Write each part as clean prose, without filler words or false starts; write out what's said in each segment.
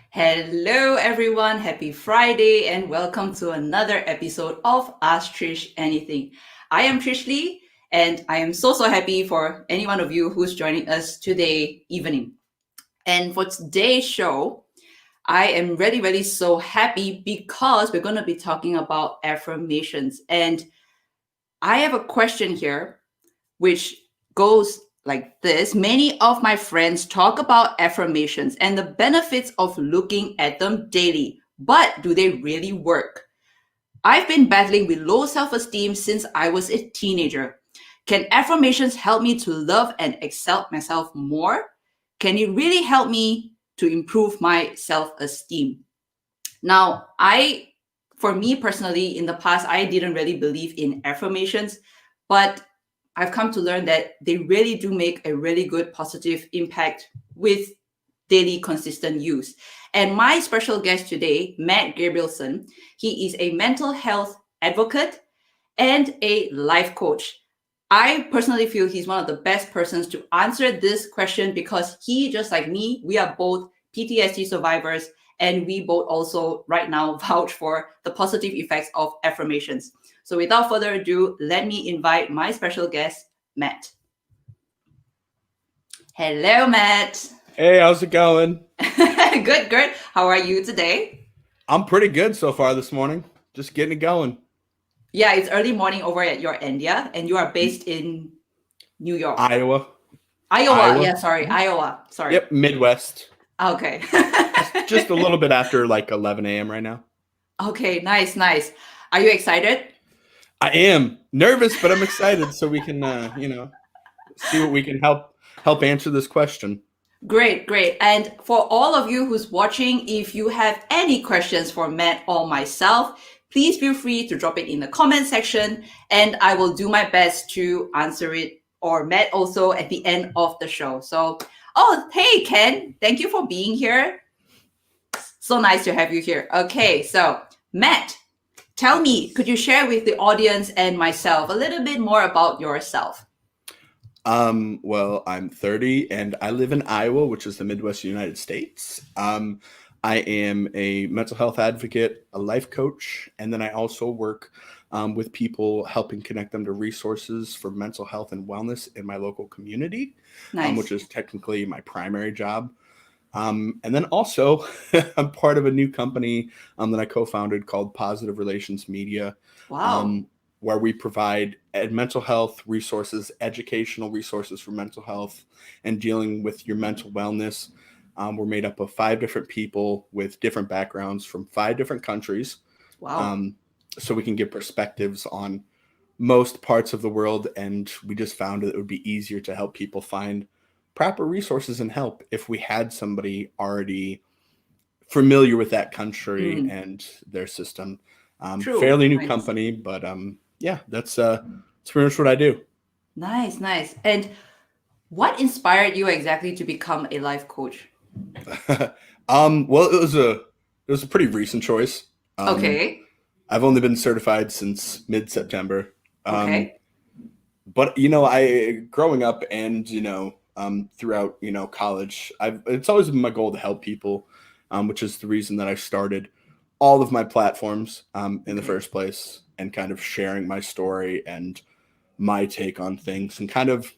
Hello, everyone. Happy Friday, and welcome to another episode of Ask Trish Anything. I am Trish Lee, and I am so happy for any one of you who's joining us today evening. And for today's show, I am really so happy because we're going to be talking about affirmations. And I have a question here which goes like this. Many of my friends talk about affirmations and the benefits of looking at them daily, but do they really work? I've been battling with low self esteem since I was a teenager. Can affirmations help me to love and accept myself more? Can it really help me to improve my self esteem? Now, for me personally, in the past, I didn't really believe in affirmations, but I've come to learn that they really do make a really good positive impact with daily consistent use. And my special guest today, Matt Gabrielson, he is a mental health advocate and a life coach. I personally feel he's one of the best persons to answer this question because he, just like me, we are both PTSD survivors, and we both also right now vouch for the positive effects of affirmations. So without further ado, let me invite my special guest, Matt. Hello, Matt. Hey, how's it going? Good. How are you today? I'm pretty good so far this morning. Just getting it going. Yeah, it's early morning over at your end, yeah? And you are based in New York. Iowa. Iowa. Iowa. Yeah, sorry. Mhm. Iowa. Sorry. Yep, Midwest. Okay. Just a little bit after like 11 a.m. right now. Okay, nice. Are you excited? I am nervous, but I'm excited so we can see what we can help answer this question. Great. And for all of you who's watching, if you have any questions for Matt or myself, please feel free to drop it in the comment section and I will do my best to answer it, or Matt also, at the end of the show. So, oh, hey, Ken, thank you for being here. So nice to have you here. Okay, so Matt, tell me, could you share with the audience and myself a little bit more about yourself? Well, I'm 30 and I live in Iowa, which is the Midwest United States. I am a mental health advocate, a life coach, and then I also work with people helping connect them to resources for mental health and wellness in my local community, which Nice. is technically my primary job. And then also, I'm part of a new company that I co-founded called Positive Relations Media, Wow. um, where we provide mental health resources, educational resources for mental health and dealing with your mental wellness. We're made up of 5 different people with different backgrounds from 5 different countries, Wow. um, so we can give perspectives on most parts of the world. And we just found that it would be easier to help people find proper resources and help if we had somebody already familiar with that country Mm, and their system. true. Fairly new Nice. company, but yeah, that's pretty much what I do. Nice. And what inspired you exactly to become a life coach? Well, it was a pretty recent choice. Um, Okay. I've only been certified since mid September. Um, Okay. but I growing up and throughout college, it's always been my goal to help people, which is the reason that I started all of my platforms in the Okay. first place, and kind of sharing my story and my take on things, and kind of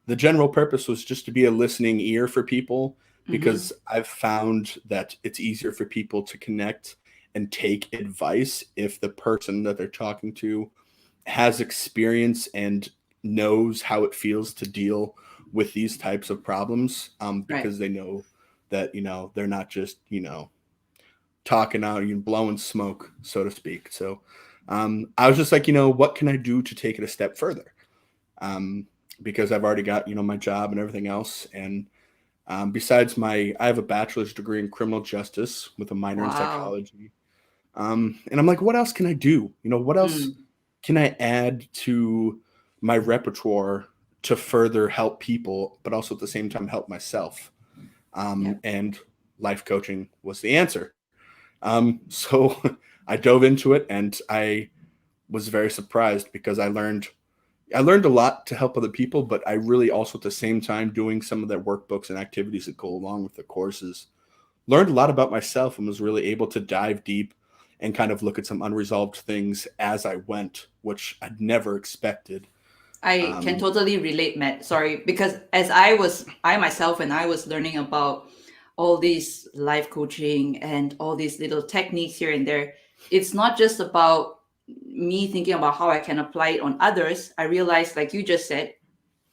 the general purpose was just to be a listening ear for people, Mm-hmm. because I've found that it's easier for people to connect and take advice if the person that they're talking to has experience and knows how it feels to deal with these types of problems, Right. because they know that they're not just talking out and blowing smoke, so to speak. So I was just like, what can I do to take it a step further, um, because I've already got my job and everything else. And besides I have a bachelor's degree in criminal justice with a minor in Wow. psychology. And I'm like, what else can I do? What else Mm. can I add to my repertoire to further help people, but also at the same time help myself? Yeah. And life coaching was the answer. So I dove into it, and I was very surprised because I learned a lot to help other people, but I really also at the same time, doing some of their workbooks and activities that go along with the courses, learned a lot about myself and was really able to dive deep and kind of look at some unresolved things as I went, which I'd never expected. I can totally relate, Matt. Sorry, because I myself, when I was learning about all these life coaching and all these little techniques here and there, it's not just about me thinking about how I can apply it on others. I realized, like you just said,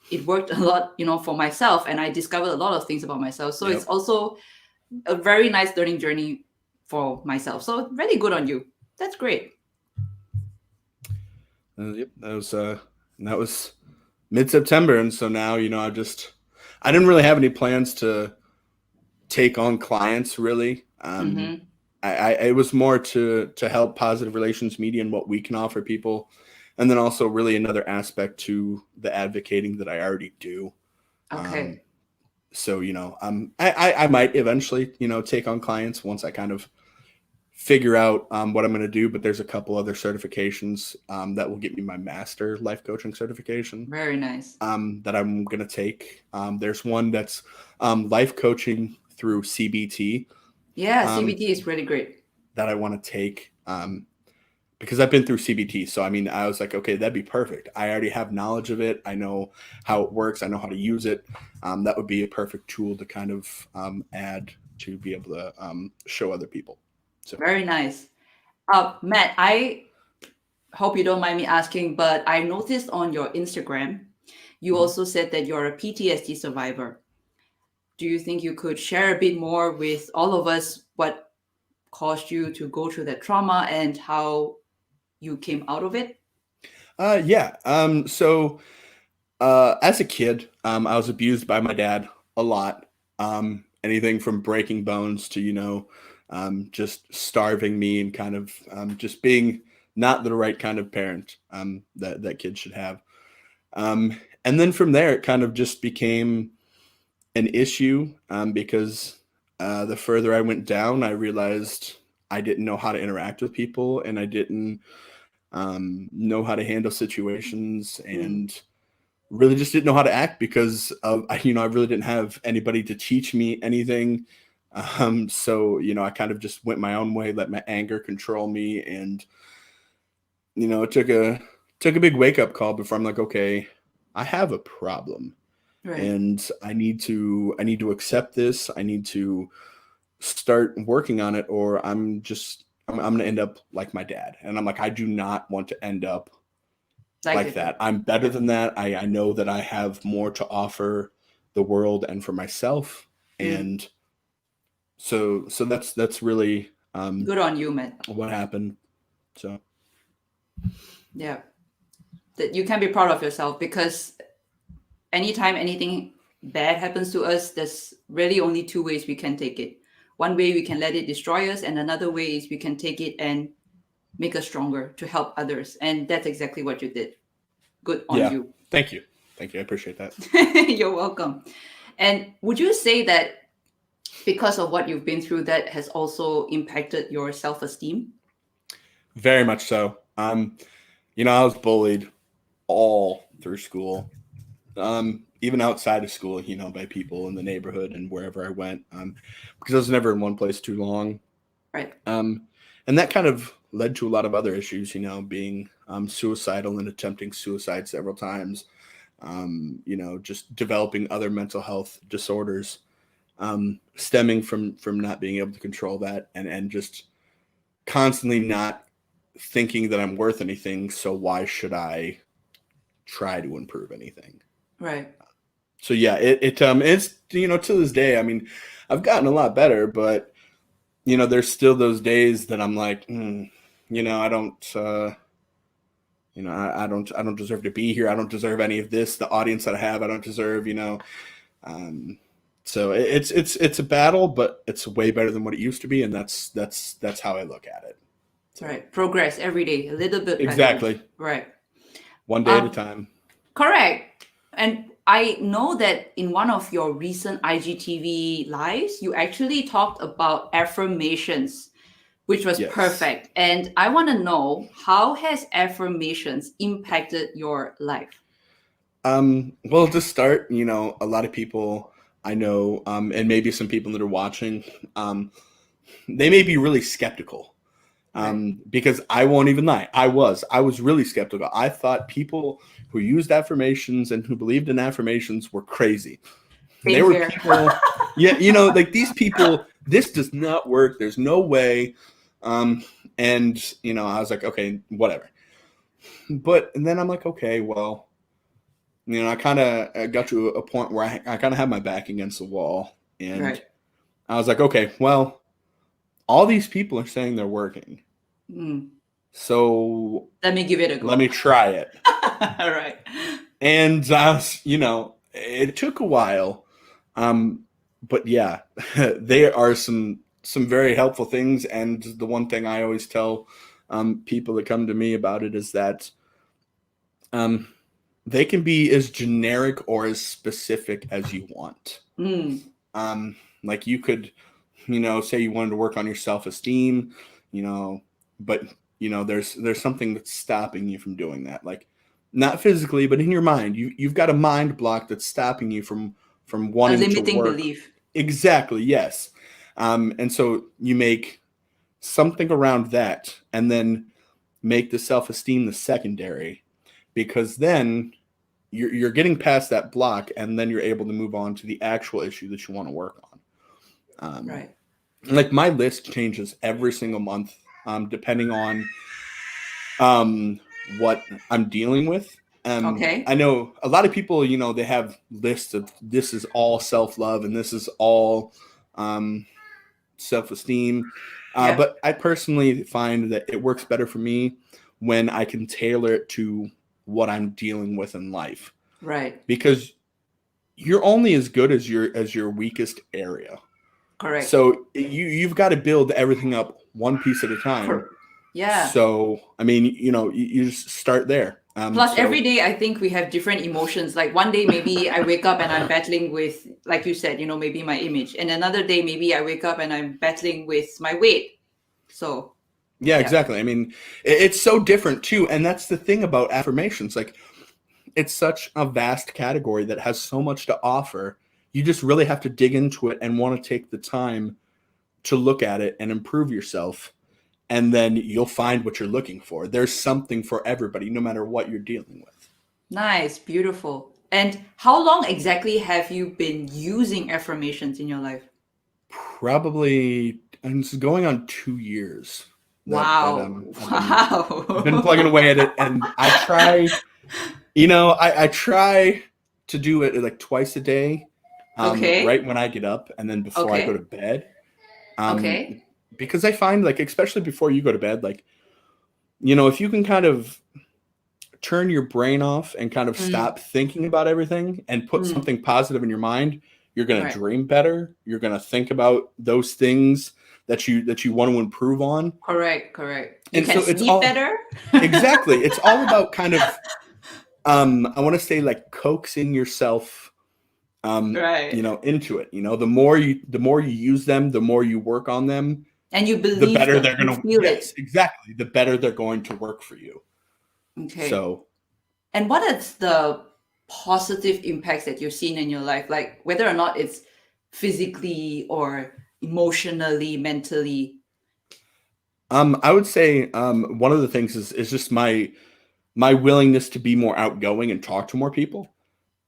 it worked a lot, for myself, and I discovered a lot of things about myself. So it's Yep. also a very nice learning journey for myself. So really good on you. That's great. Yep. That was mid-September, and so now I didn't really have any plans to take on clients really. Mm-hmm. It was more to help Positive Relations Media and what we can offer people, and then also really another aspect to the advocating that I already do. Okay. So I might eventually take on clients once I kind of figure out what I'm going to do. But there's a couple other certifications that will get me my master life coaching certification. Very nice. That I'm going to take. There's one that's life coaching through CBT. Yeah, CBT is really great. That I want to take because I've been through CBT. So, I mean, I was like, okay, that'd be perfect. I already have knowledge of it. I know how it works. I know how to use it. That would be a perfect tool to kind of add to be able to show other people. So. Very nice. Matt, I hope you don't mind me asking, but I noticed on your Instagram, you also said that you're a PTSD survivor. Do you think you could share a bit more with all of us what caused you to go through that trauma and how you came out of it? Yeah. So as a kid, I was abused by my dad a lot. Anything from breaking bones to, just starving me and kind of just being not the right kind of parent that kids should have. And then from there, it kind of just became an issue because the further I went down, I realized I didn't know how to interact with people, and I didn't know how to handle situations, and really just didn't know how to act because of I really didn't have anybody to teach me anything. So I kind of just went my own way, let my anger control me, and it took a big wake up call before I'm like, okay, I have a problem. Right. And I need to accept this. I need to start working on it, or I'm going to end up like my dad. And I'm like, I do not want to end up like that. I'm better than that. I know that I have more to offer the world and for myself. And so that's really good on you, Matt. what happened. So yeah, that you can be proud of yourself, because anytime anything bad happens to us, there's really only two ways we can take it. One way, we can let it destroy us, and another way is we can take it and make us stronger to help others. And that's exactly what you did. Good on you. Thank you. I appreciate that. You're welcome. And would you say that because of what you've been through, that has also impacted your self-esteem? Very much so. I was bullied all through school, even outside of school, by people in the neighborhood and wherever I went, because I was never in one place too long. Right. And that kind of led to a lot of other issues, being suicidal and attempting suicide several times, just developing other mental health disorders, stemming from not being able to control that, and just constantly not thinking that I'm worth anything. So why should I try to improve anything? Right. So yeah, it's to this day, I mean, I've gotten a lot better, but there's still those days that I'm like, I don't, I don't deserve to be here. I don't deserve any of this. The audience that I have, I don't deserve, so it's a battle, but it's way better than what it used to be. And that's how I look at it. So. Right. Progress every day, a little bit. Exactly. Better. Right. One day at a time. Correct. And I know that in one of your recent IGTV lives, you actually talked about affirmations, which was perfect. And I want to know, how has affirmations impacted your life? Well, to start, a lot of people I know, and maybe some people that are watching, they may be really skeptical. Right. Because I won't even lie, I was really skeptical. I thought people who used affirmations and who believed in affirmations were crazy. Same There were here. people, yeah, like these people, this does not work. There's no way. And I was like, okay, whatever. But and then I'm like, okay, well, I kind of got to a point where I kind of had my back against the wall, and Right. I was like, okay, well, all these people are saying they're working, Mm. so Let me give it a let go. me try it. All right. And I was, it took a while, but yeah, there are some very helpful things. And the one thing I always tell people that come to me about it is that um, they can be as generic or as specific as you want. Mm. Like you could, say you wanted to work on your self-esteem, but there's something that's stopping you from doing that. Like not physically, but in your mind, you've got a mind block that's stopping you from A wanting to limiting work. belief. Exactly. Yes. And so you make something around that, and then make the self-esteem the secondary, because then you're getting past that block, and then you're able to move on to the actual issue that you want to work on. Right. Like my list changes every single month, depending on um, what I'm dealing with. Okay. I know a lot of people, they have lists of this is all self-love and this is all um, self-esteem. Yeah. But I personally find that it works better for me when I can tailor it to what I'm dealing with in life, Right. because you're only as good as your weakest area. Correct. So you've got to build everything up one piece at a time. Yeah. So I mean, you just start there. Plus, every So day I think we have different emotions. Like one day, maybe I wake up and I'm battling with, like you said, maybe my image. And another day, maybe I wake up and I'm battling with my weight. So, yeah, yeah. exactly. I mean, it's so different too, and that's the thing about affirmations. Like, it's such a vast category that has so much to offer. You just really have to dig into it and want to take the time to look at it and improve yourself, and then you'll find what you're looking for. There's something for everybody, no matter what you're dealing with. Nice. Beautiful. And how long exactly have you been using affirmations in your life? Probably, and it's going on 2 years that Wow. I've been Wow. plugging away at it, and I try. I try to do it like twice a day, Okay. right when I get up and then before I go to Okay. bed. Um, Okay. because I find, like, especially before you go to bed, like, if you can kind of turn your brain off and kind of Mm, stop thinking about everything and put mm, something positive in your mind, you're going to right. dream better. You're going to think about those things that you want to improve on. Correct. Correct. You And can so it's sleep all better. exactly, it's all about kind of I want to say like coaxing yourself Right. into it. The more you use them, the more you work on them, And you the believe better them. they're You going to, feel yes, it. exactly, the better they're going to work for you. Okay. So And what is the positive impacts that you've seen in your life? Like whether or not it's physically or emotionally, mentally. I would say one of the things is just my willingness to be more outgoing and talk to more people.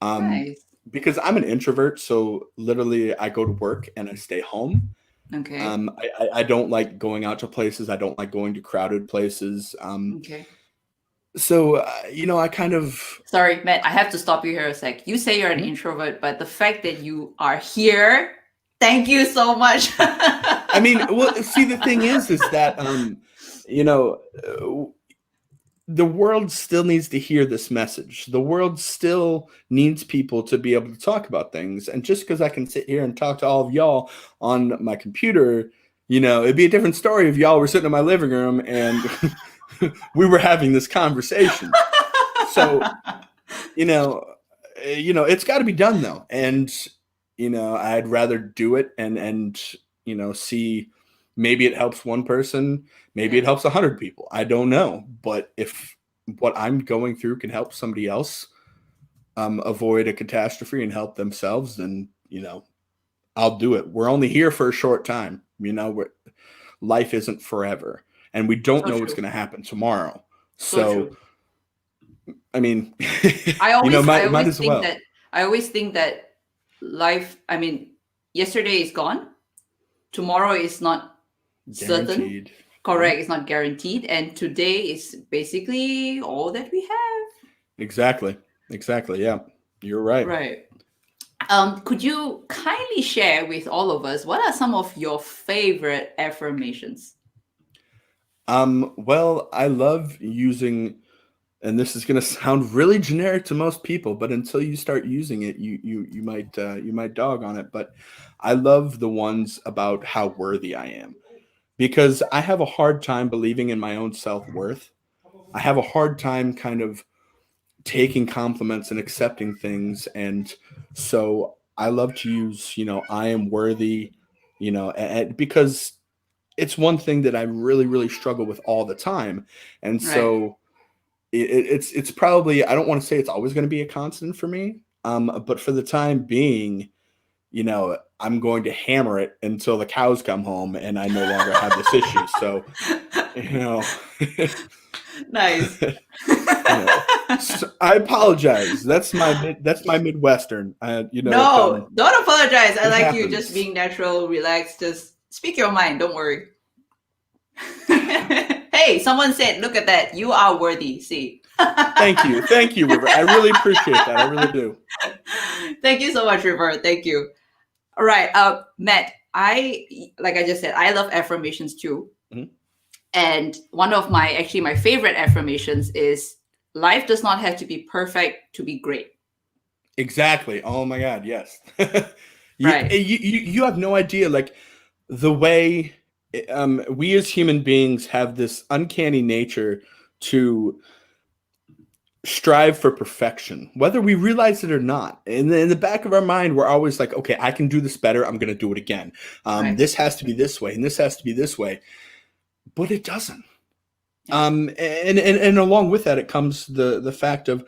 Um, Nice. because I'm an introvert, so literally I go to work and I stay home. Okay. I don't like going out to places. I don't like going to crowded places. Okay. So I kind of. Sorry, Matt, I have to stop you here a sec. You say you're an introvert, but the fact that you are here, thank you so much. I mean, well, see, the thing is that you know, the world still needs to hear this message. The world still needs people to be able to talk about things. And just because I can sit here and talk to all of y'all on my computer, it'd be a different story if y'all were sitting in my living room and we were having this conversation. So, it's got to be done though. And, I'd rather do it and see, maybe it helps one person, maybe Yeah. it helps 100 people. I don't know. But if what I'm going through can help somebody else avoid a catastrophe and help themselves, then, I'll do it. We're only here for a short time. Life isn't forever, and we don't So know what's true. going to happen tomorrow. So So, true. I mean, I always I might always as think well. that I always think that life, I mean, yesterday is gone. Tomorrow is not certain. Guaranteed. Correct, Yep. it's not guaranteed. And today is basically all that we have. Exactly. Exactly. Yeah. You're right. Right. Could you kindly share with all of us what are some of your favorite affirmations? Well, I love using, and this is going to sound really generic to most people, but until you start using it, you might dog on it. But I love the ones about how worthy I am, because I have a hard time believing in my own self-worth. I have a hard time kind of taking compliments and accepting things. And so I love to use, I am worthy, because it's one thing that I really, really struggle with all the time. And Right. so it's probably, I don't want to say it's always going to be a constant for me. But for the time being, I'm going to hammer it until the cows come home and I no longer have this issue. So, you know, Nice. you know, I apologize. That's my Midwestern. No, don't apologize. I It like you just happens. being natural, relaxed, just speak your mind. Don't worry. Hey, someone said, look at that. You are worthy. See. Thank you, River. I really appreciate that. I really do. Thank you so much, River. Thank you. All right. Matt, like I just said, I love affirmations too. Mhm. And one of my favorite affirmations is life does not have to be perfect to be great. Exactly. Oh my God. Yes. Right. You have no idea. Like the way we as human beings have this uncanny nature to strive for perfection, whether we realize it or not. In the back of our mind, we're always like, okay, I can do this better. I'm going to do it again. Right. This has to be this way, and this has to be this way, but it doesn't. Yeah. And along with that, it comes the fact of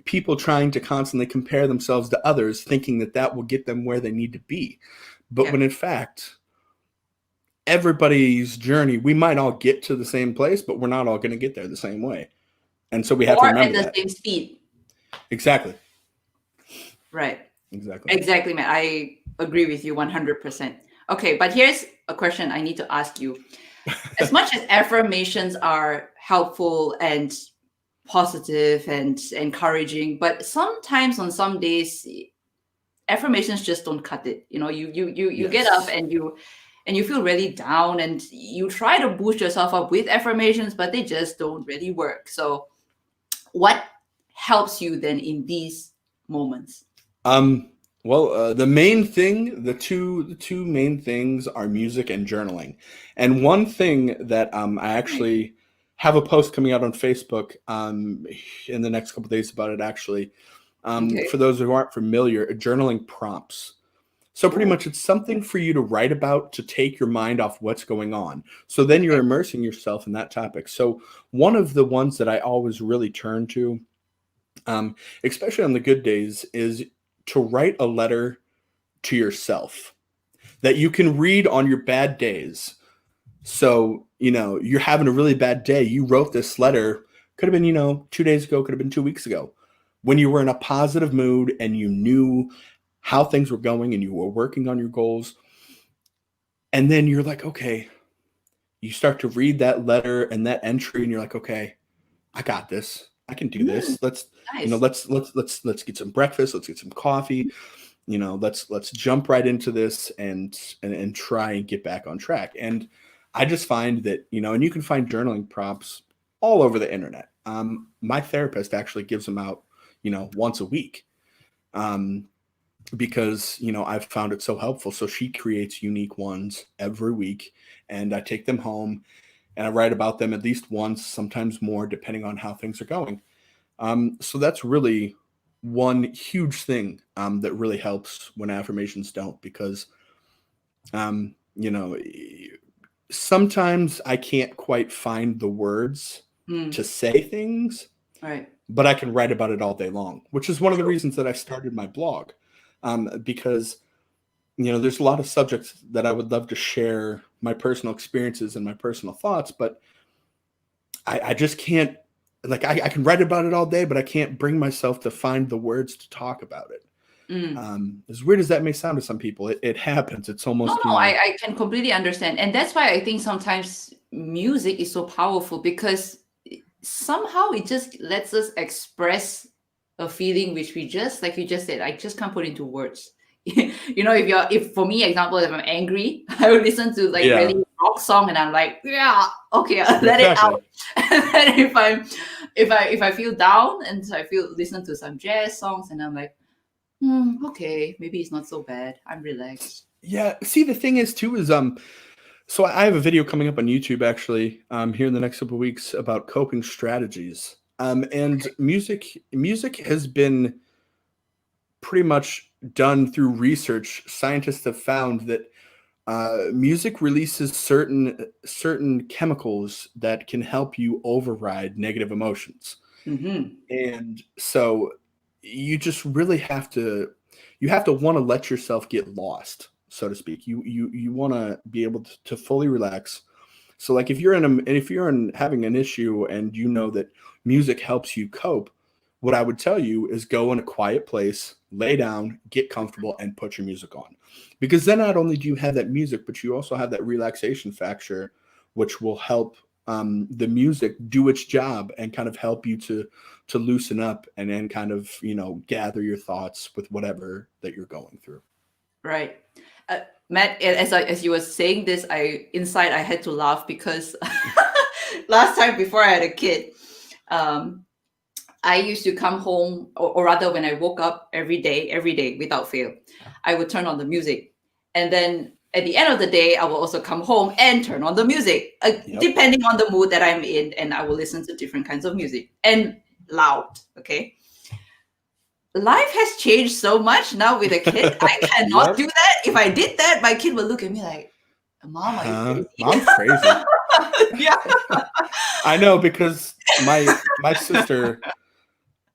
people trying to constantly compare themselves to others, thinking that that will get them where they need to be. But Yeah. when in fact, everybody's journey, we might all get to the same place, but we're not all going to get there the same way. And so we have to Or at remember the that. same speed. Exactly. Right. Exactly. Exactly, Matt. I agree with you 100%. Okay, but here's a question I need to ask you. As much as affirmations are helpful and positive and encouraging, but sometimes on some days affirmations just don't cut it. You get up Yes. and you feel really down and you try to boost yourself up with affirmations, but they just don't really work. So what helps you then in these moments? Um, well, the main thing, the two main things are music and journaling. And one thing that I Nice. actually have a post coming out on Facebook in the next couple of days about it actually. Okay. For those who aren't familiar, journaling prompts. So pretty Oh, much it's something for you to write about to take your mind off what's going on. So then you're okay. immersing yourself in that topic. So one of the ones that I always really turn to, um, especially on the good days, is to write a letter to yourself that you can read on your bad days. So, you're having a really bad day. You wrote this letter, could have been, 2 days ago, could have been 2 weeks ago, when you were in a positive mood and you knew how things were going and you were working on your goals. And then you're like, okay, you start to read that letter and that entry and you're like, okay, I got this. I can do Mm, this. Let's, nice. let's get some breakfast. Let's get some coffee. Let's jump right into this and try and get back on track. And I just find that, and you can find journaling prompts all over the internet. My therapist actually gives them out, once a week. Um, because I've found it so helpful. So she creates unique ones every week, and I take them home and I write about them at least once, sometimes more, depending on how things are going. So that's really one huge thing that really helps when affirmations don't, because um, you know sometimes I can't quite find the words Mm, to say things, right. but I can write about it all day long, which is one of the True. reasons that I started my blog, because there's a lot of subjects that I would love to share my personal experiences and my personal thoughts, but I just can't, like, I can write about it all day, but I can't bring myself to find the words to talk about it. As weird as that may sound to some people, it happens. It's almost, No, I can completely understand. And that's why I think sometimes music is so powerful, because somehow it just lets us express a feeling which we just, like you just said, I just can't put into words. If for me, example, if I'm angry, I would listen to like Yeah. really rock song and I'm like, yeah, okay, I'll let it Exactly. out. And then if I feel down and so I listen to some jazz songs and I'm like, okay, maybe it's not so bad. I'm relaxed. Yeah. See, the thing is too is so I have a video coming up on YouTube actually here in the next couple of weeks about coping strategies. And music has been pretty much done through research. Scientists have found that music releases certain chemicals that can help you override negative emotions. Mm-hmm. And so you have to want to let yourself get lost, so to speak. You want to be able to fully relax. So like if you're having an issue and you know that music helps you cope, what I would tell you is go in a quiet place, lay down, get comfortable, and put your music on. Because then not only do you have that music, but you also have that relaxation factor, which will help the music do its job and kind of help you to loosen up and then kind of gather your thoughts with whatever that you're going through. Right. Matt, as you were saying this, I had to laugh because last time before I had a kid, I used to come home, or rather when I woke up every day without fail, I would turn on the music. And then at the end of the day, I will also come home and turn on the music, depending on the mood that I'm in. And I will listen to different kinds of music and loud. Okay. Life has changed so much now with a kid. I cannot Yep. do that. If I did that, my kid would look at me like, Mom, are you crazy? Mom's crazy. Yeah. I know, because my sister,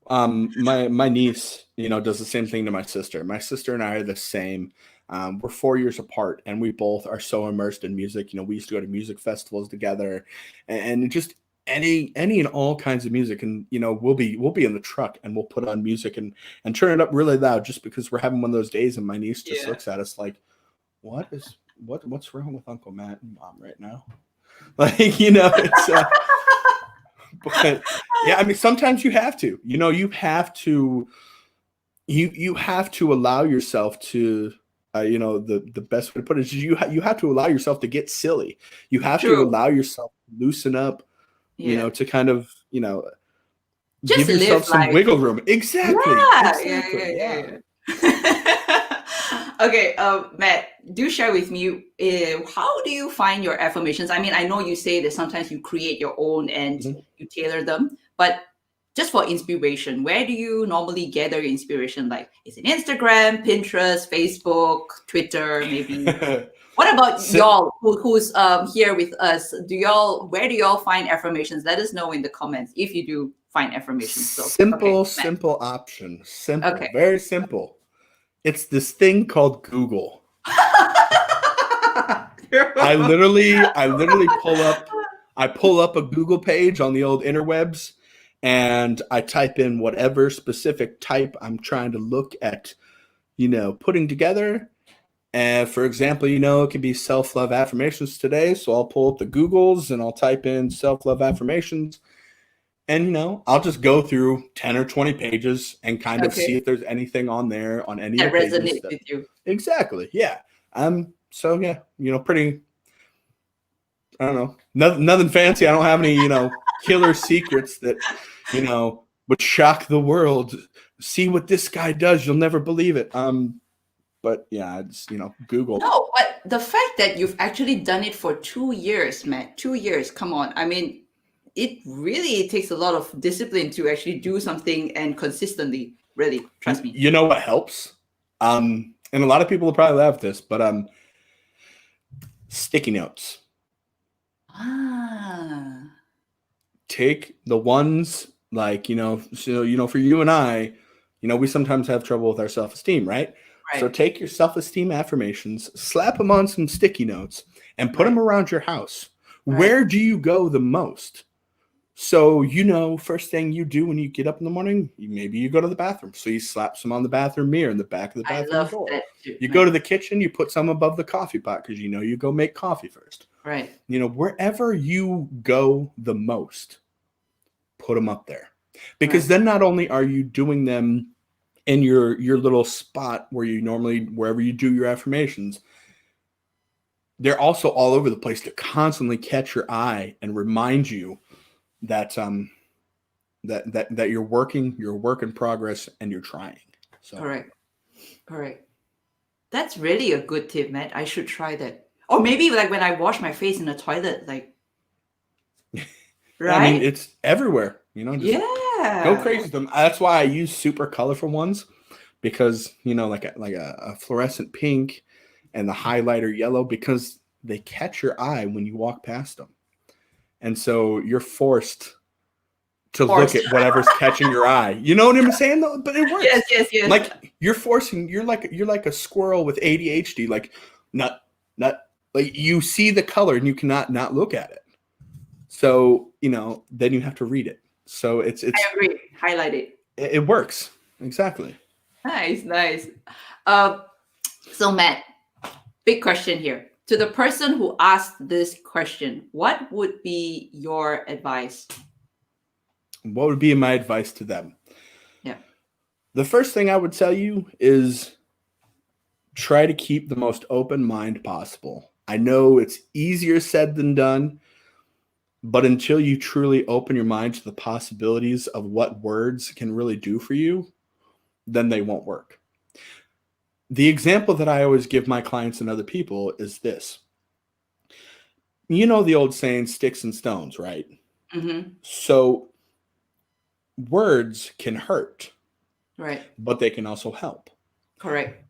my niece, does the same thing to my sister. My sister and I are the same. We're 4 years apart, and we both are so immersed in music. We used to go to music festivals together, and just any and all kinds of music. And we'll be in the truck and we'll put on music and turn it up really loud just because we're having one of those days. And my niece just looks at us like, what's wrong with Uncle Matt and Mom right now? Like, it's but yeah, I mean, sometimes you have to, you have to allow yourself to, the best way to put it is you have to allow yourself to get silly. You have to True. allow yourself to loosen up, to kind of, Just give yourself live some life. wiggle room. Exactly. Yeah. Okay, Matt, do share with me, how do you find your affirmations? I mean, I know you say that sometimes you create your own and you tailor them, but just for inspiration, where do you normally gather your inspiration? Like, is it Instagram, Pinterest, Facebook, Twitter, maybe? What about y'all who's here with us? Where do y'all find affirmations? Let us know in the comments if you do find affirmations. So, Simple option. Simple. Okay. Very simple. It's this thing called Google. I literally pull up a Google page on the old interwebs, and I type in whatever specific type I'm trying to look at, putting together. And for example, it could be self-love affirmations today. So I'll pull up the Googles and I'll type in self-love affirmations. And, I'll just go through 10 or 20 pages and kind of see if there's anything on there on any That of the pages. resonates with you. Exactly. Yeah. So yeah, pretty, I don't know, nothing fancy. I don't have any, killer secrets that, would shock the world. See what this guy does. You'll never believe it. But yeah, it's, Google. No, but the fact that you've actually done it for 2 years, Matt, 2 years, come on. I mean, it really takes a lot of discipline to actually do something and consistently, really, trust me. You know what helps? And a lot of people will probably laugh at this, but sticky notes. Take the ones like, for you and I, we sometimes have trouble with our self-esteem, right? So Right. take your self-esteem affirmations, slap them on some sticky notes, and put Right. them around your house. Right. Where do you go the most? So, first thing you do when you get up in the morning, maybe you go to the bathroom. So you slap some on the bathroom mirror in the back of the I bathroom love door. that too. You go to Right. the kitchen, you put some above the coffee pot because you go make coffee first. Right. Wherever you go the most, put them up there. Because Right. then not only are you doing them in your little spot wherever you do your affirmations, they're also all over the place to constantly catch your eye and remind you that that you're a work in progress and you're trying. So Correct. Correct. That's really a good tip, Matt. I should try that. Or maybe like when I wash my face in the toilet, like, yeah, I mean right? it's everywhere. Just go Yeah. crazy with them. That's why I use super colorful ones because like a fluorescent pink and the highlighter yellow because they catch your eye when you walk past them, and so you're forced to look Forced. at whatever's catching your eye. You know what I'm saying? Though, but it Yes, works. yes, yes. Like you're like a squirrel with ADHD. Like not like you see the color and you cannot not look at it. So then you have to read it. So I agree. Highlight it. it works exactly. Nice, nice. Uh, so Matt, big question here. To the person who asked this question, what would be your advice? What would be my advice to them? Yeah. The first thing I would tell you is try to keep the most open mind possible. I know it's easier said than done, but until you truly open your mind to the possibilities of what words can really do for you, then they won't work. The example that I always give my clients and other people is this. You know the old saying, sticks and stones, right? Mm-hmm. So words can hurt, Right. but they can also help. Correct.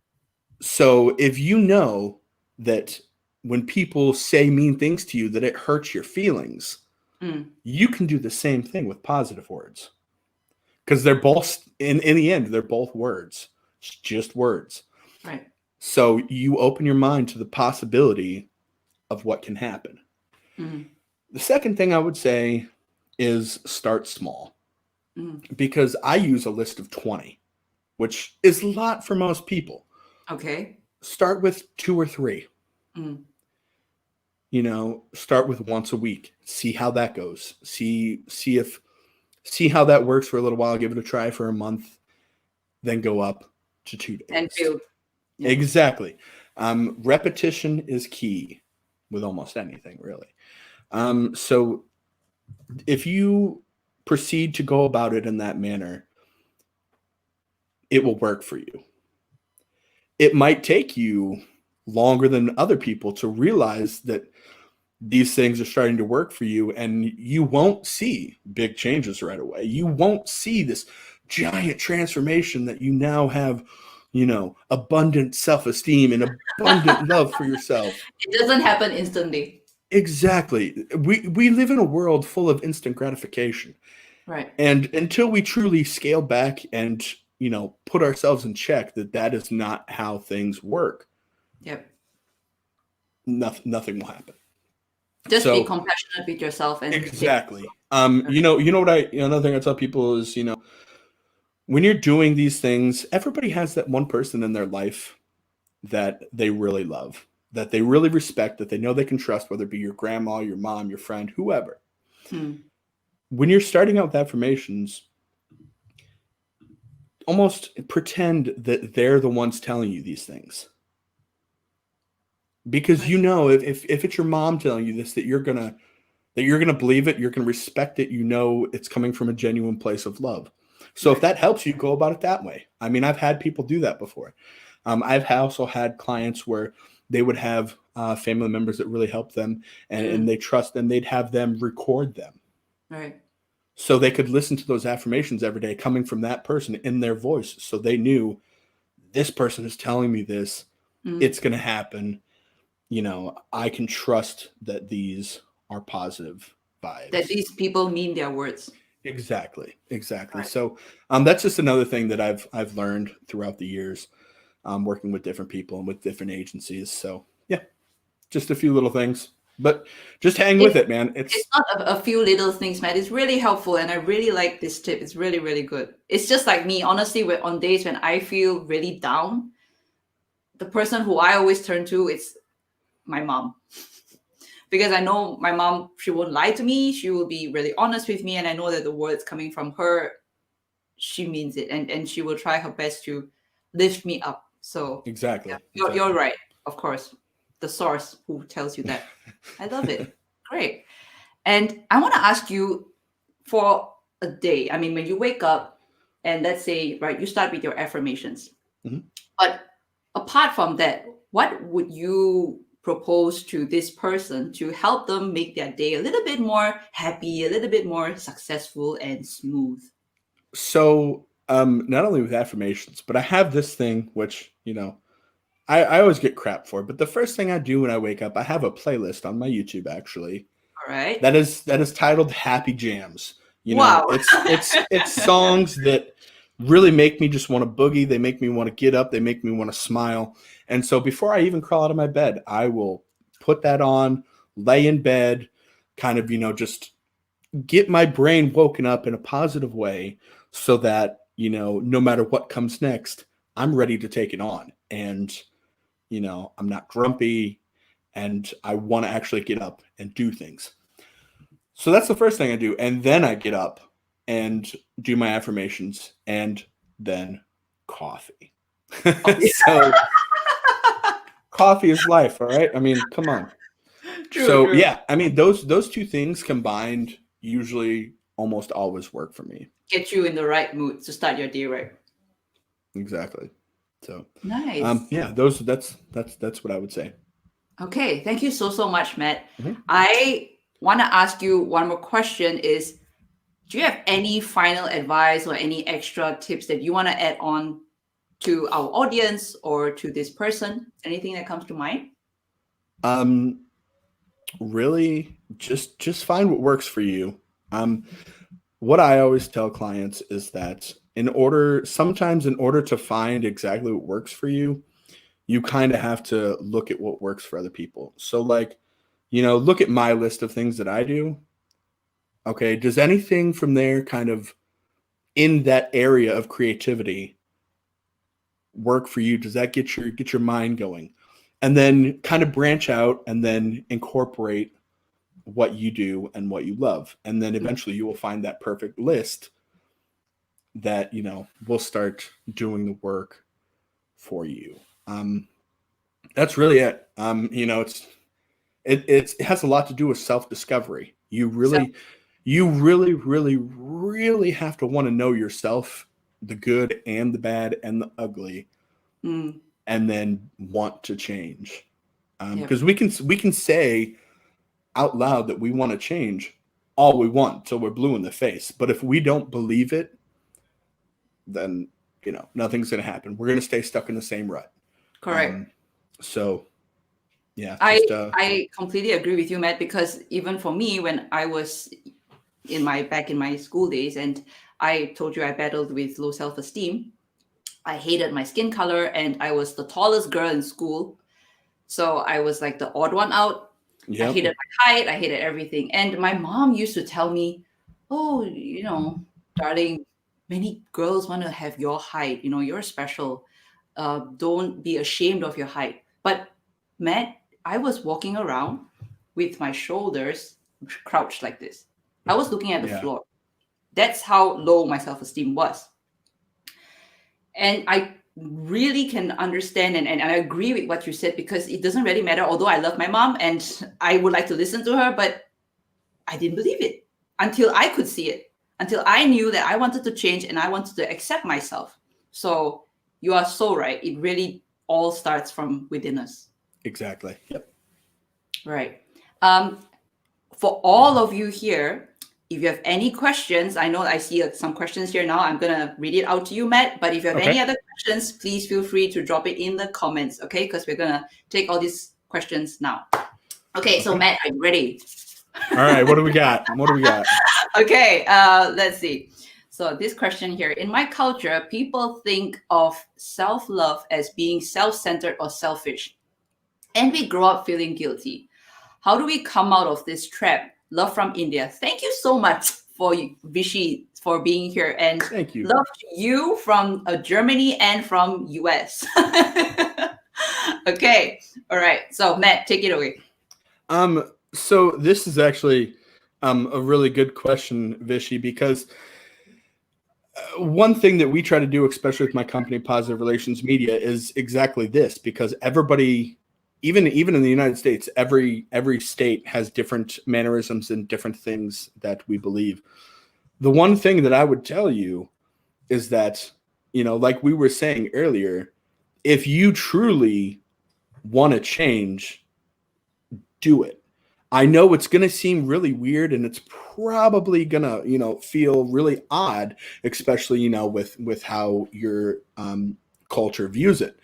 So if you know that when people say mean things to you, that it hurts your feelings, Mm. you can do the same thing with positive words. Because they're both, in the end, they're both words. It's just words. Right. So you open your mind to the possibility of what can happen. Mm. The second thing I would say is start small. Mm. Because I use a list of 20, which is a lot for most people. Okay. Start with 2 or 3. Mm. Start with once a week. See how that goes. See how that works for a little while. Give it a try for a month. Then go up to 2 And days. build. Yeah. Exactly. Repetition is key with almost anything, really. So if you proceed to go about it in that manner, it will work for you. It might take you longer than other people to realize that these things are starting to work for you, and you won't see big changes right away. You won't see this giant transformation that you now have, abundant self-esteem and abundant love for yourself. It doesn't happen instantly. Exactly. We live in a world full of instant gratification. Right. And until we truly scale back and, put ourselves in check that is not how things work, Yep. nothing will happen. Just be So compassionate with yourself and exactly. Another thing I tell people is, when you're doing these things, everybody has that one person in their life that they really love, that they really respect, that they know they can trust, whether it be your grandma, your mom, your friend, whoever. Mm. When you're starting out with affirmations, almost pretend that they're the ones telling you these things. Because if it's your mom telling you this, that you're gonna believe it, you're gonna respect it, it's coming from a genuine place of love. So if Right. that helps you, go about it that way. I mean, I've had people do that before. I've also had clients where they would have family members that really helped them and they trust them. They'd have them record them. Right. So they could listen to those affirmations every day coming from that person in their voice. So they knew this person is telling me this. Mm. It's going to happen. I can trust that these are positive vibes. That these people mean their words. Exactly. Right. So that's just another thing that I've learned throughout the years. working with different people and with different agencies. So yeah, just a few little things, but just hang with it, man. It's not a few little things, man. It's really helpful, and I really like this tip. It's really, really good. It's just like me, honestly, on days when I feel really down, the person who I always turn to is my mom. Because I know my mom, she won't lie to me. She will be really honest with me. And I know that the words coming from her, she means it. And she will try her best to lift me up. So exactly. Yeah, you're right. Of course. The source who tells you that. I love it. Great. And I want to ask you, for a day, I mean, when you wake up and let's say, right, you start with your affirmations. Mm-hmm. But apart from that, what would you propose to this person to help them make their day a little bit more happy, a little bit more successful and smooth? So not only with affirmations, but I have this thing which, I always get crap for, but the first thing I do when I wake up, I have a playlist on my YouTube actually. All right. That is titled Happy Jams. Wow. It's songs that really make me just want to boogie. They make me want to get up. They make me want to smile. And so before I even crawl out of my bed, I will put that on, lay in bed, kind of, just get my brain woken up in a positive way so that, no matter what comes next, I'm ready to take it on. And, I'm not grumpy and I want to actually get up and do things. So that's the first thing I do. And then I get up and do my affirmations and then coffee. So coffee is life. All right. I mean, come on. True. Yeah, I mean, those two things combined usually almost always work for me. Get you in the right mood to start your day right. Exactly. So nice. Yeah, that's what I would say. Okay, thank you so much, Matt. Mm-hmm. I want to ask you one more question is, do you have any final advice or any extra tips that you want to add on to our audience or to this person? Anything that comes to mind? Really just find what works for you. What I always tell clients is that sometimes in order to find exactly what works for you, you kind of have to look at what works for other people. So like, look at my list of things that I do. Okay. Does anything from there kind of in that area of creativity work for you? Does that get your mind going? And then kind of branch out and then incorporate what you do and what you love. And then eventually you will find that perfect list that, will start doing the work for you. That's really it. It has a lot to do with self-discovery. You really, really have to want to know yourself, the good and the bad and the ugly, and then want to change. Because we can say out loud that we want to change all we want till we're blue in the face. But if we don't believe it, then, nothing's going to happen. We're going to stay stuck in the same rut. Correct. So, yeah. I completely agree with you, Matt, because even for me, when I was back in my school days, and I told you I battled with low self-esteem, I hated my skin color and I was the tallest girl in school. So I was like the odd one out. Yep. I hated my height. I hated everything. And my mom used to tell me, oh, darling, many girls want to have your height. You're special. Don't be ashamed of your height. But Matt, I was walking around with my shoulders crouched like this. I was looking at the floor. That's how low my self-esteem was. And I really can understand and I agree with what you said, because it doesn't really matter. Although I love my mom and I would like to listen to her, but I didn't believe it until I could see it, until I knew that I wanted to change and I wanted to accept myself. So you are so right. It really all starts from within us. Exactly. Yep. Right. For all of you here, if you have any questions, I know I see some questions here now. I'm going to read it out to you, Matt. But if you have any other questions, please feel free to drop it in the comments, okay? Because we're going to take all these questions now. Okay, so Matt, are you ready? All right, what do we got? Okay, let's see. So this question here, in my culture, people think of self-love as being self-centered or selfish, and we grow up feeling guilty. How do we come out of this trap? Love from India. Thank you so much for Vichy for being here, and Thank you. love to you from Germany and from US. Okay, all right. So Matt, take it away. So this is actually a really good question, Vishy, because one thing that we try to do, especially with my company, Positive Relations Media, is exactly this, because everybody, even in the United States, every state has different mannerisms and different things that we believe. The one thing that I would tell you is that, like we were saying earlier, if you truly want to change, do it. I know it's going to seem really weird, and it's probably going to, feel really odd, especially, with how your culture views it.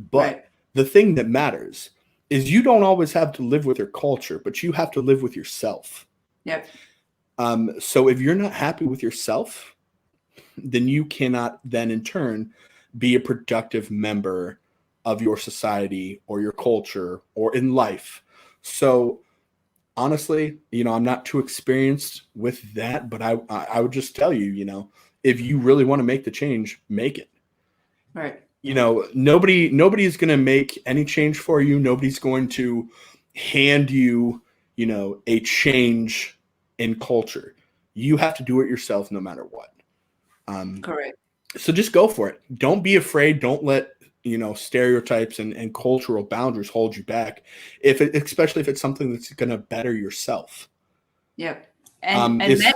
But Right. the thing that matters is you don't always have to live with your culture, but you have to live with yourself. Yep. So if you're not happy with yourself, then you cannot then in turn be a productive member of your society or your culture or in life. So honestly, I'm not too experienced with that, but I would just tell you, if you really want to make the change, make it. Right. Nobody is going to make any change for you. Nobody's going to hand you, a change in culture. You have to do it yourself no matter what. Correct. So just go for it. Don't be afraid. Don't let stereotypes and cultural boundaries hold you back. Especially if it's something that's going to better yourself. Yep. And Matt,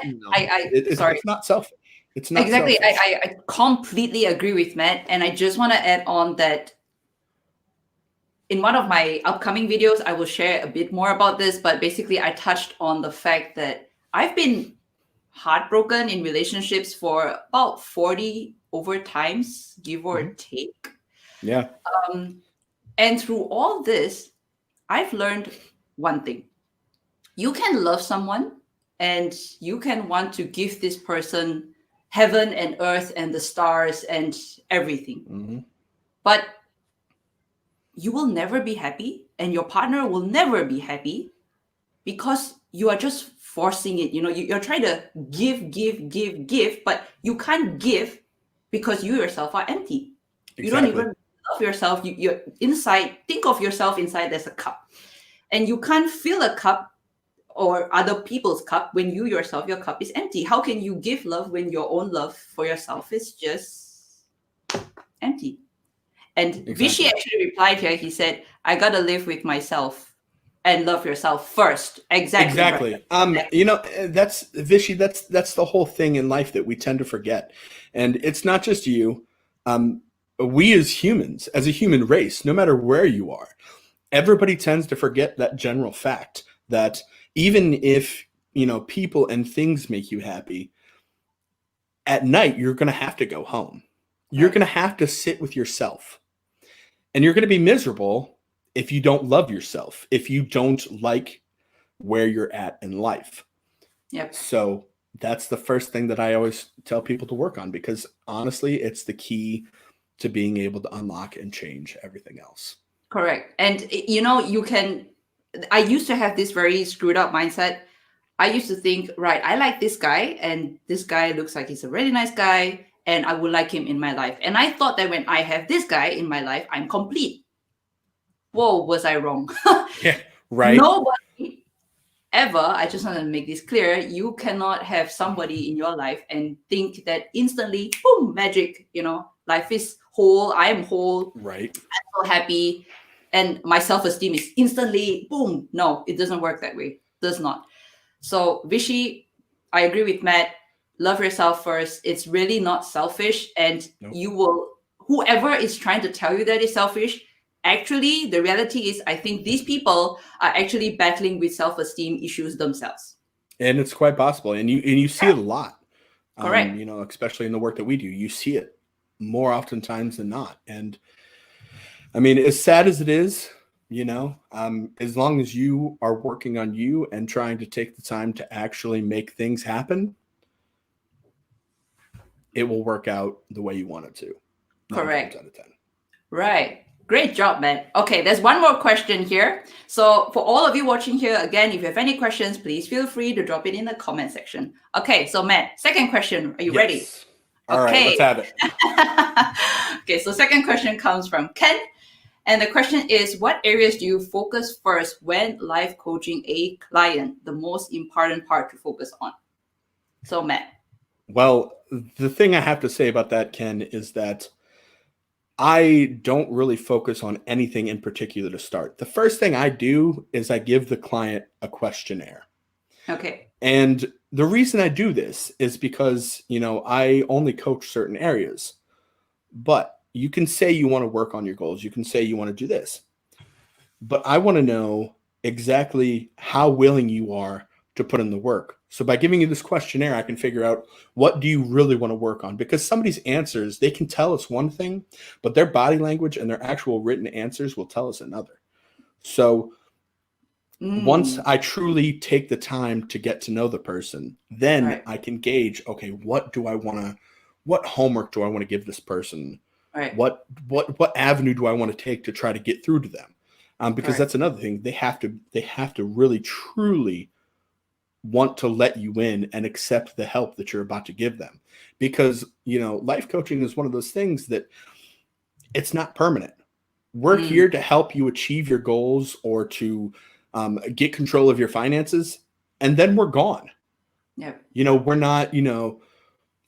sorry. It's not selfish. It's not Exactly. selfish. I completely agree with Matt. And I just want to add on that in one of my upcoming videos, I will share a bit more about this. But basically, I touched on the fact that I've been heartbroken in relationships for about 40 over times, give or take. Yeah. And through all this, I've learned one thing. You can love someone and you can want to give this person heaven and earth and the stars and everything. Mm-hmm. But you will never be happy and your partner will never be happy because you are just forcing it. You're trying to give, but you can't give because you yourself are empty. Exactly. You don't even love yourself. You're inside, think of yourself inside there's a cup. And you can't fill a cup or other people's cup when you yourself, your cup is empty. How can you give love when your own love for yourself is just empty? And Exactly. Vishy actually replied here. He said, I got to live with myself and love yourself first. Exactly. That's Vishy. That's the whole thing in life that we tend to forget. And it's not just you. We as humans, as a human race, no matter where you are, everybody tends to forget that general fact that even if, people and things make you happy, at night, you're going to have to go home. You're going to have to sit with yourself. And you're going to be miserable if you don't love yourself, if you don't like where you're at in life. Yep. So that's the first thing that I always tell people to work on, because honestly, it's the key to being able to unlock and change everything else. Correct. And, I used to have this very screwed up mindset. I used to think, right, I like this guy and this guy looks like he's a really nice guy and I would like him in my life. And I thought that when I have this guy in my life, I'm complete. Whoa, was I wrong? Yeah, right. Nobody ever, I just want to make this clear, you cannot have somebody in your life and think that instantly, boom, magic, life is whole, I am whole, right, I'm so happy, and my self-esteem is instantly, boom. No, it doesn't work that way. It does not. So Vishy, I agree with Matt. Love yourself first. It's really not selfish. And whoever is trying to tell you that is selfish, actually, the reality is, I think these people are actually battling with self-esteem issues themselves. And it's quite possible. And you see it a lot. Correct. Especially in the work that we do, you see it more oftentimes than not. And I mean, as sad as it is, as long as you are working on you and trying to take the time to actually make things happen, it will work out the way you want it to. 9 Correct. times out of 10. Right. Great job, Matt. Okay, there's one more question here. So for all of you watching here, again, if you have any questions, please feel free to drop it in the comment section. Okay, so Matt, second question. Are you ready? All right, let's have it. Okay, so second question comes from Ken. And the question is, what areas do you focus first when life coaching a client? The most important part to focus on. So Matt. Well, the thing I have to say about that, Ken, is that I don't really focus on anything in particular to start. The first thing I do is I give the client a questionnaire. Okay. And the reason I do this is because, I only coach certain areas. But you can say you want to work on your goals. You can say you want to do this. But I want to know exactly how willing you are to put in the work. So by giving you this questionnaire, I can figure out, what do you really want to work on? Because somebody's answers, they can tell us one thing, but their body language and their actual written answers will tell us another. So once I truly take the time to get to know the person, then I can gauge, okay, what homework do I want to give this person? Right. What avenue do I want to take to try to get through to them? Because that's another thing. They have to really truly want to let you in and accept the help that you're about to give them. Because, life coaching is one of those things that it's not permanent. We're here to help you achieve your goals or to get control of your finances, and then we're gone. Yep.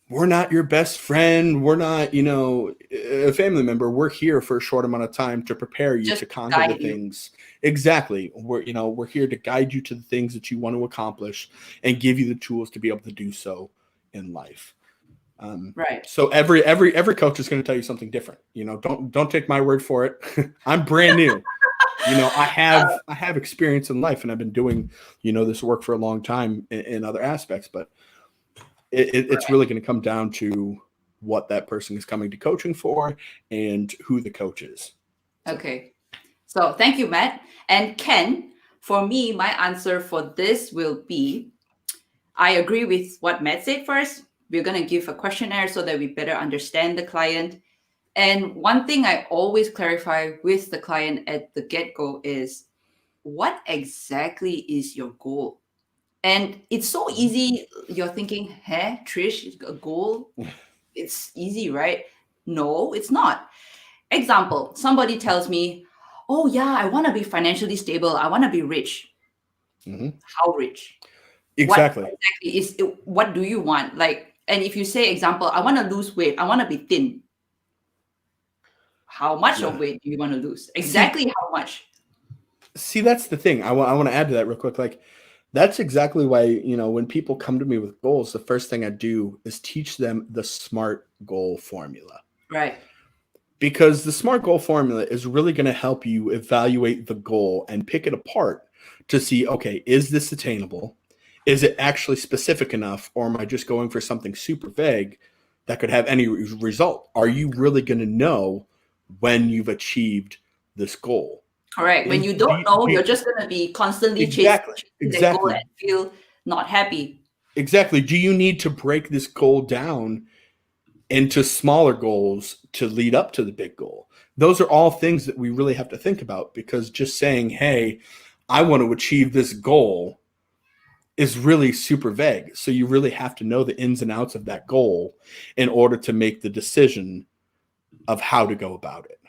We're not your best friend. We're not, a family member. We're here for a short amount of time to prepare you to conquer the things. Exactly. We're here to guide you to the things that you want to accomplish and give you the tools to be able to do so in life. So every coach is going to tell you something different. Don't take my word for it. I'm brand new. I have experience in life, and I've been doing, this work for a long time in other aspects, but it's really going to come down to what that person is coming to coaching for and who the coach is. Okay. So thank you, Matt. And Ken, for me, my answer for this will be, I agree with what Matt said first. We're going to give a questionnaire so that we better understand the client. And one thing I always clarify with the client at the get-go is, what exactly is your goal? And it's so easy. You're thinking, hey, Trish, a goal? It's easy, right? No, it's not. Example, somebody tells me, oh yeah, I want to be financially stable. I want to be rich. How rich? Exactly. What do you want? And if you say, example, I want to lose weight, I want to be thin. How much of weight do you want to lose? Exactly how much? See, that's the thing. I want to add to that real quick. Like, that's exactly why, when people come to me with goals, the first thing I do is teach them the SMART goal formula. Right. Because the SMART goal formula is really going to help you evaluate the goal and pick it apart to see, okay, is this attainable? Is it actually specific enough? Or am I just going for something super vague that could have any result? Are you really going to know when you've achieved this goal? Correct. When you don't know, you're just going to be constantly chasing that goal and feel not happy. Exactly. Do you need to break this goal down into smaller goals to lead up to the big goal? Those are all things that we really have to think about, because just saying, hey, I want to achieve this goal is really super vague. So you really have to know the ins and outs of that goal in order to make the decision of how to go about it.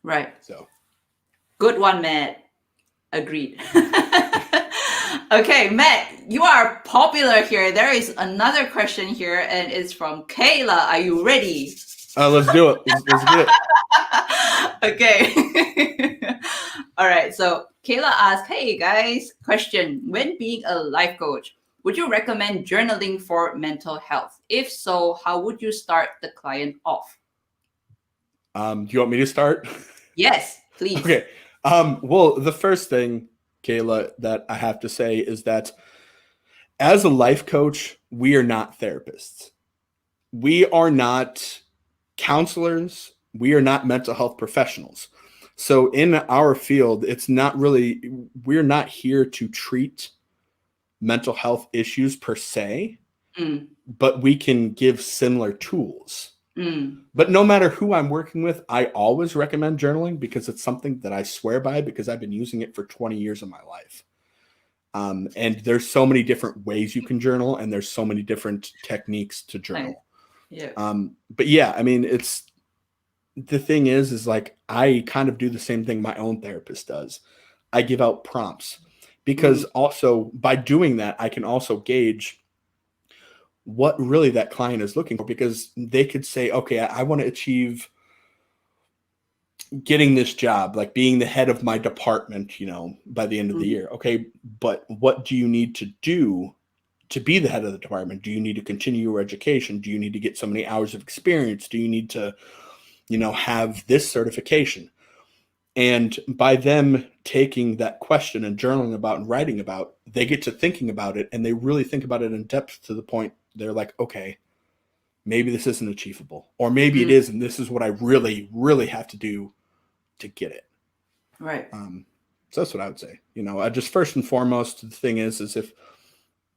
Right. So good one, Matt. Agreed. Okay, Matt, you are popular here. There is another question here, and it's from Kayla. Are you ready? Let's do it. Let's get it. Okay. All right. So Kayla asked, hey guys, question. When being a life coach, would you recommend journaling for mental health? If so, how would you start the client off? Do you want me to start? Yes, please. Okay. Well, the first thing, Kayla, that I have to say is that as a life coach, we are not therapists. We are not counselors. We are not mental health professionals. So in our field, we're not here to treat mental health issues per se. but we can give similar tools. Mm. But no matter who I'm working with, I always recommend journaling because it's something that I swear by because I've been using it for 20 years of my life. And there's so many different ways you can journal, and there's so many different techniques to journal. Yeah. But yeah, I mean, the thing is like, I kind of do the same thing my own therapist does. I give out prompts because also by doing that, I can also gauge what really that client is looking for, because they could say, okay, I want to achieve getting this job, like being the head of my department, by the end of the year. Okay, but what do you need to do to be the head of the department? Do you need to continue your education? Do you need to get so many hours of experience? Do you need to, have this certification? And by them taking that question and journaling about and writing about, they get to thinking about it, and they really think about it in depth to the point they're like, okay, maybe this isn't achievable, or maybe it is, and this is what I really, really have to do to get it. Right. So that's what I would say. I just, first and foremost, the thing is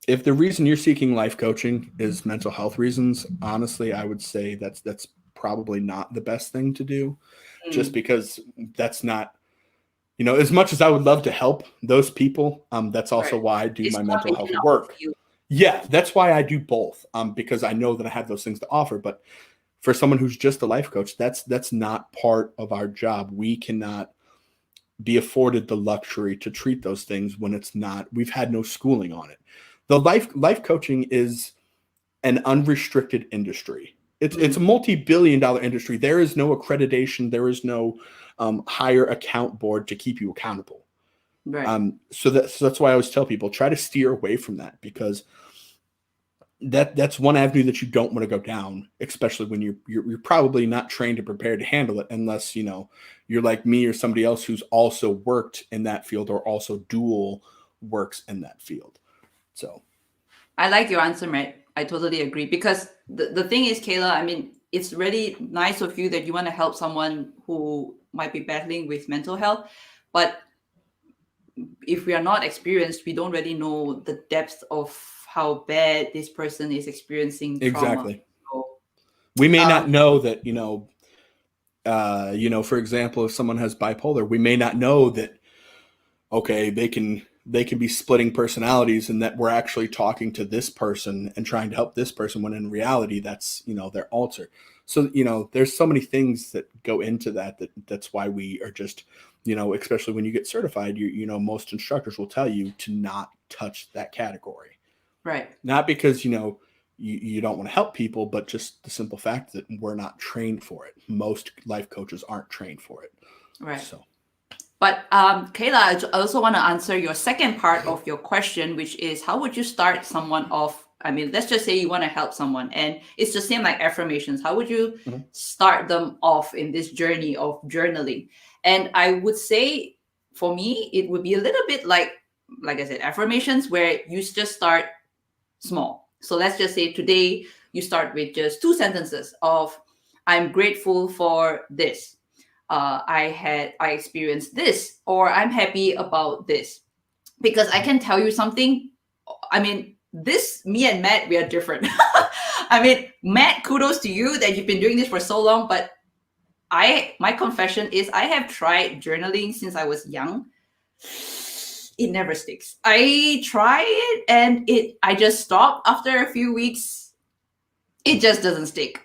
if the reason you're seeking life coaching is mental health reasons, honestly, I would say that's probably not the best thing to do, just because that's not, as much as I would love to help those people, that's also why I do my mental health work. Yeah, that's why I do both, because I know that I have those things to offer. But for someone who's just a life coach, that's not part of our job. We cannot be afforded the luxury to treat those things when it's not, we've had no schooling on it. The life coaching is an unrestricted industry. It's a multi-billion-dollar industry. There is no accreditation. There is no higher account board to keep you accountable. Right. So that's why I always tell people, try to steer away from that, because that's one avenue that you don't want to go down, especially when you're probably not trained or prepared to handle it, unless you're like me or somebody else who's also worked in that field or also dual works in that field. So I like your answer, Matt. I totally agree, because the thing is, Kayla, I mean, it's really nice of you that you want to help someone who might be battling with mental health, but if we are not experienced, we don't really know the depth of how bad this person is experiencing trauma. Exactly. So, we may not know that, for example, if someone has bipolar, we may not know that, okay, they can be splitting personalities, and that we're actually talking to this person and trying to help this person, when in reality that's their alter. So there's so many things that go into that's why we are just especially when you get certified, most instructors will tell you to not touch that category, right? Not because you don't want to help people, but just the simple fact that we're not trained for it. Most life coaches aren't trained for it, right? So but Kayla, I also want to answer your second part of your question, which is, how would you start someone off? I mean, let's just say you want to help someone, and it's the same like affirmations. How would you start them off in this journey of journaling? And I would say, for me, it would be a little bit like I said, affirmations, where you just start small. So let's just say today you start with just 2 sentences of, I'm grateful for this. I experienced this, or I'm happy about this. Because I can tell you something. I mean, me and Matt, we are different. I mean, Matt, kudos to you that you've been doing this for so long. But my confession is, I have tried journaling since I was young. It never sticks. I try it, and I just stop after a few weeks. It just doesn't stick.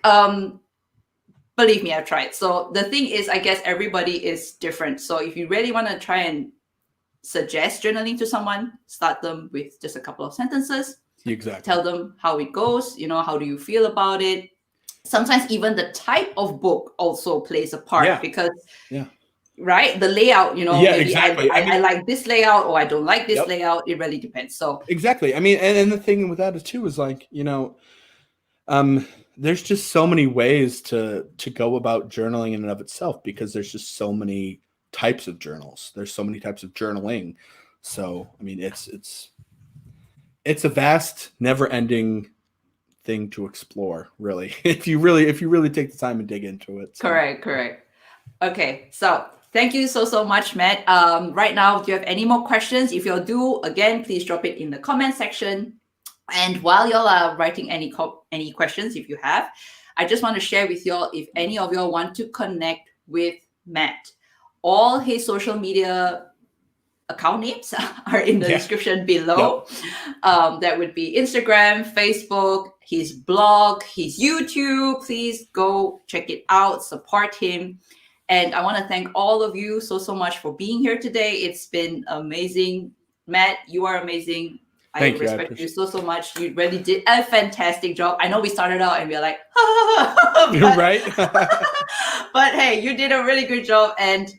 Believe me, I've tried. So the thing is, I guess everybody is different. So if you really want to try and suggest journaling to someone, start them with just a couple of sentences. Exactly. Tell them how it goes. How do you feel about it? Sometimes even the type of book also plays a part, because right, the layout, maybe exactly. I like this layout, or I don't like this layout. It really depends. So exactly. I mean, and the thing with that is too is like, there's just so many ways to go about journaling in and of itself, because there's just so many types of journals. There's so many types of journaling. So, I mean, it's a vast, never-ending thing to explore, really. if you really take the time and dig into it. So. Correct. Okay, so thank you so much, Matt. Right now, do you have any more questions? If you do, again, please drop it in the comment section. And while y'all are writing any questions, if you have, I just want to share with y'all, if any of y'all want to connect with Matt, all his social media account names are in the description below. Yep. That would be Instagram, Facebook, his blog, his YouTube. Please go check it out, support him. And I want to thank all of you so much for being here today. It's been amazing. Matt, you are amazing. I respect you so much. You really did a fantastic job. I know we started out and we were like, but, right? But hey, you did a really good job, and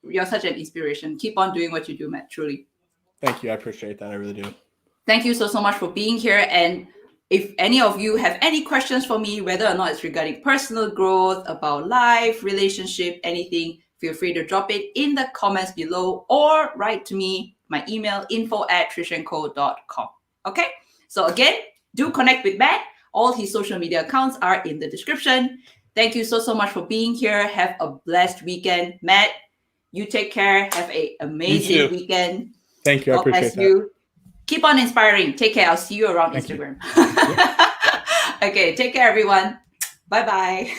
you're such an inspiration. Keep on doing what you do, Matt, truly. Thank you. I appreciate that. I really do. Thank you so much for being here. And if any of you have any questions for me, whether or not it's regarding personal growth, about life, relationship, anything, feel free to drop it in the comments below or write to me. My email, info@trishandco.com. Okay? So again, do connect with Matt. All his social media accounts are in the description. Thank you so much for being here. Have a blessed weekend. Matt, you take care. Have an amazing weekend. Thank you. I appreciate that. You. Keep on inspiring. Take care. I'll see you around Instagram. Okay, take care, everyone. Bye-bye.